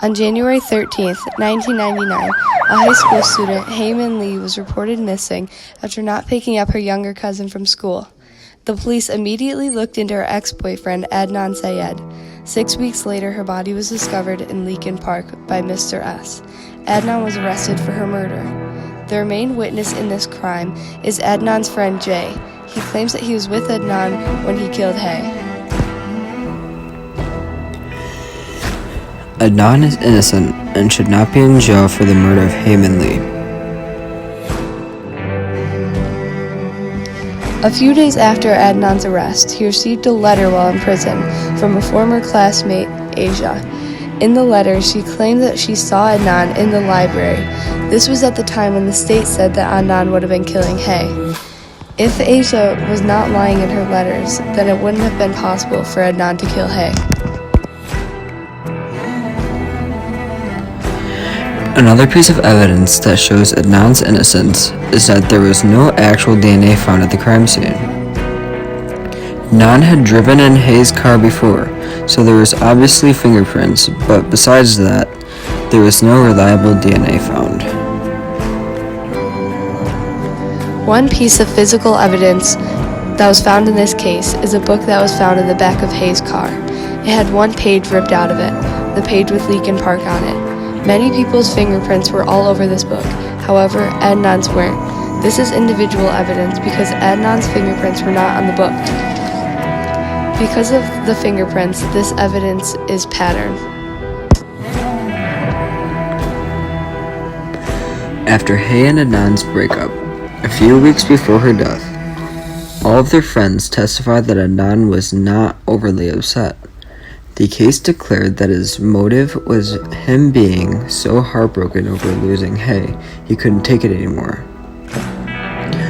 On January 13, 1999, a high school student, Heyman Lee, was reported missing after not picking up her younger cousin from school. The police immediately looked into her ex-boyfriend, Adnan Syed. 6 weeks later, her body was discovered in Leakin Park by Mr. S. Adnan was arrested for her murder. The main witness in this crime is Adnan's friend Jay. He claims that he was with Adnan when he killed Hay. Adnan is innocent and should not be in jail for the murder of Heyman Lee. A few days after Adnan's arrest, he received a letter while in prison from a former classmate, Asia. In the letter, she claimed that she saw Adnan in the library. This was at the time when the state said that Adnan would have been killing Hay. If Asia was not lying in her letters, then it wouldn't have been possible for Adnan to kill Hay. Another piece of evidence that shows Adnan's innocence is that there was no actual DNA found at the crime scene. Adnan had driven in Hay's car before, so there was obviously fingerprints, but besides that, there was no reliable DNA found. One piece of physical evidence that was found in this case is a book that was found in the back of Hay's car. It had one page ripped out of it, the page with Leakin Park on it. Many people's fingerprints were all over this book. However, Adnan's weren't. This is individual evidence because Adnan's fingerprints were not on the book. Because of the fingerprints, this evidence is pattern. After Hay and Adnan's breakup, a few weeks before her death, all of their friends testified that Adnan was not overly upset. The case declared that his motive was him being so heartbroken over losing Hay, he couldn't take it anymore.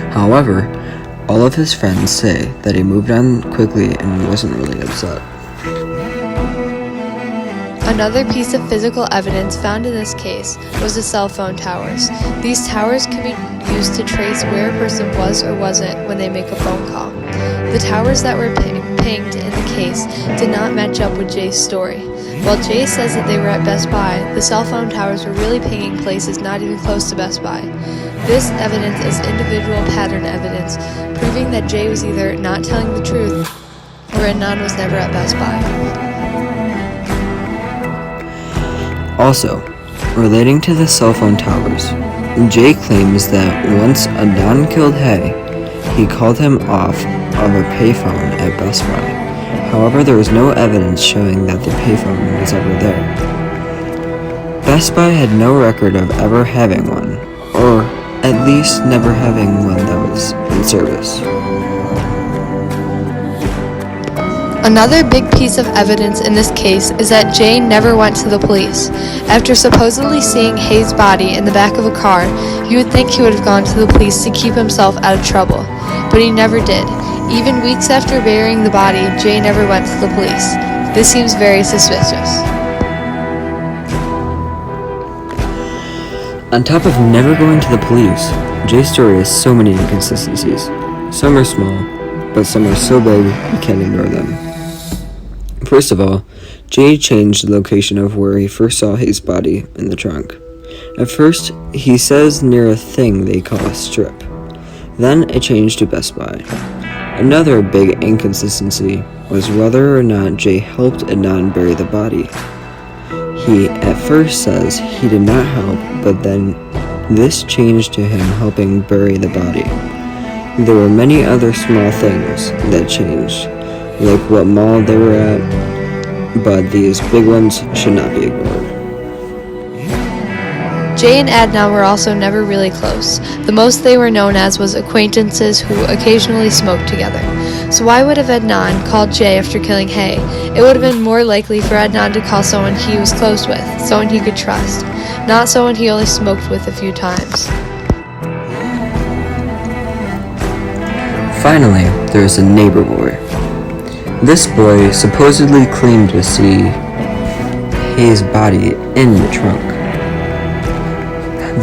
However, all of his friends say that he moved on quickly and wasn't really upset. Another piece of physical evidence found in this case was the cell phone towers. These towers can be used to trace where a person was or wasn't when they make a phone call. The towers that were pinged in the case did not match up with Jay's story. While Jay says that they were at Best Buy, the cell phone towers were really pinging places not even close to Best Buy. This evidence is individual pattern evidence, proving that Jay was either not telling the truth or Adnan was never at Best Buy. Also, relating to the cell phone towers, Jay claims that once Adnan killed Hay, he called him off of a payphone at Best Buy. However, there was no evidence showing that the payphone was ever there. Best Buy had no record of ever having one, or at least never having one that was in service. Another big piece of evidence in this case is that Jay never went to the police. After supposedly seeing Hay's body in the back of a car, you would think he would have gone to the police to keep himself out of trouble, but he never did. Even weeks after burying the body, Jay never went to the police. This seems very suspicious. On top of never going to the police, Jay's story has so many inconsistencies. Some are small, but some are so big you can't ignore them. First of all, Jay changed the location of where he first saw Hay's body in the trunk. At first, he says near a thing they call a strip. Then it changed to Best Buy. Another big inconsistency was whether or not Jay helped Adnan bury the body. He at first says he did not help, but then this changed to him helping bury the body. There were many other small things that changed, like what mall they were at, but these big ones should not be ignored. Jay and Adnan were also never really close. The most they were known as was acquaintances who occasionally smoked together. So why would have Adnan called Jay after killing Hay? It would have been more likely for Adnan to call someone he was close with, someone he could trust, not someone he only smoked with a few times. Finally, there is a neighbor boy. This boy supposedly claimed to see Hay's body in the trunk.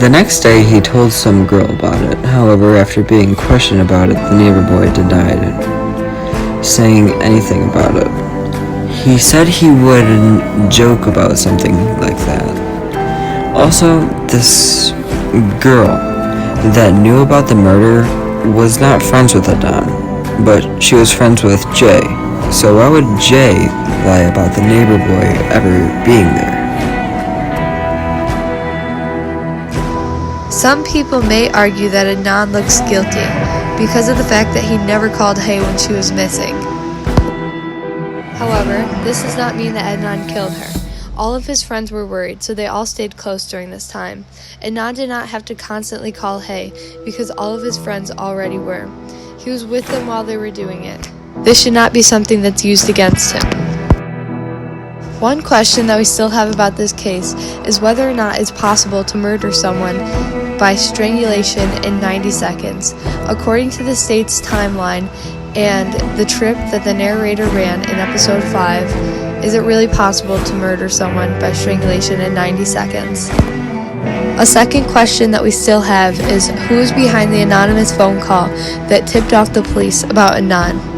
The next day, he told some girl about it. However, after being questioned about it, the neighbor boy denied saying anything about it. He said he wouldn't joke about something like that. Also, this girl that knew about the murder was not friends with Adnan, but she was friends with Jay. So why would Jay lie about the neighbor boy ever being there? Some people may argue that Adnan looks guilty because of the fact that he never called Hay when she was missing. However, this does not mean that Adnan killed her. All of his friends were worried, so they all stayed close during this time. Adnan did not have to constantly call Hay because all of his friends already were. He was with them while they were doing it. This should not be something that's used against him. One question that we still have about this case is whether or not it's possible to murder someone by strangulation in 90 seconds. According to the state's timeline and the trip that the narrator ran in episode 5, is it really possible to murder someone by strangulation in 90 seconds? A second question that we still have is who is behind the anonymous phone call that tipped off the police about Adnan?